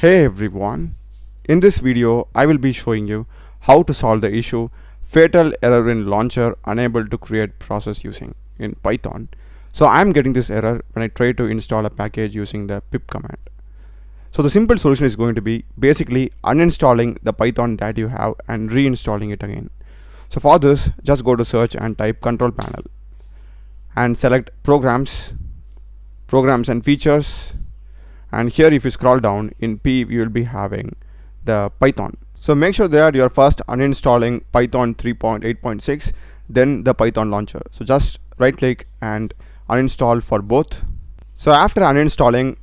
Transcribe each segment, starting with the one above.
Hey everyone, in this video I will be showing you how to solve the issue fatal error in launcher unable to create process using in Python. So I'm getting this error when I try to install a package using the pip command. So the simple solution is going to be basically uninstalling the Python that you have and reinstalling it again. So for this, just go to search and type control panel and select programs and features, and here if you scroll down in P you will be having the Python. So make sure that you are first uninstalling Python 3.8.6, then the Python launcher. So just right click and uninstall for both. So after uninstalling,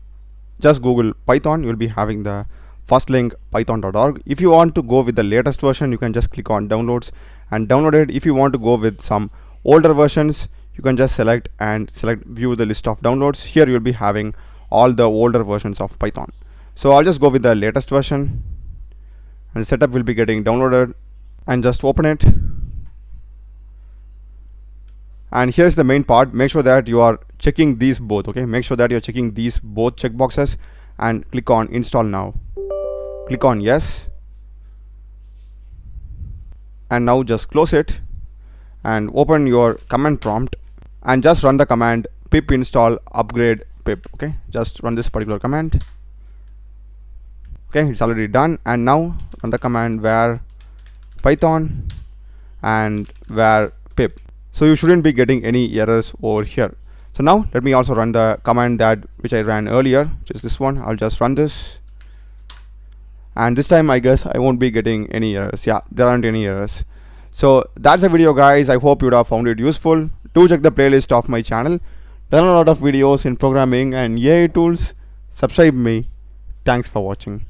just Google Python, you will be having the first link python.org. If you want to go with the latest version, you can just click on downloads and download it. If you want to go with some older versions, you can just select view the list of downloads. Here you will be having all the older versions of Python. So I'll just go with the latest version and the setup will be getting downloaded, and just open it. And here's the main part. Make sure that you are checking these both. Okay, make sure that you're checking these both checkboxes and click on install now. Click on yes, and now just close it and open your command prompt and just run the command pip install upgrade pip. Okay, just run this particular command. Okay, it's already done. And now run the command var python and var pip. So you shouldn't be getting any errors over here. So now let me also run the command which I ran earlier, which is this one. I'll just run this, and this time I guess I won't be getting any errors. Yeah, there aren't any errors. So that's the video, guys. I hope you would have found it useful. Do check the playlist of my channel. Done a lot of videos in programming and AI tools. Subscribe me. Thanks for watching.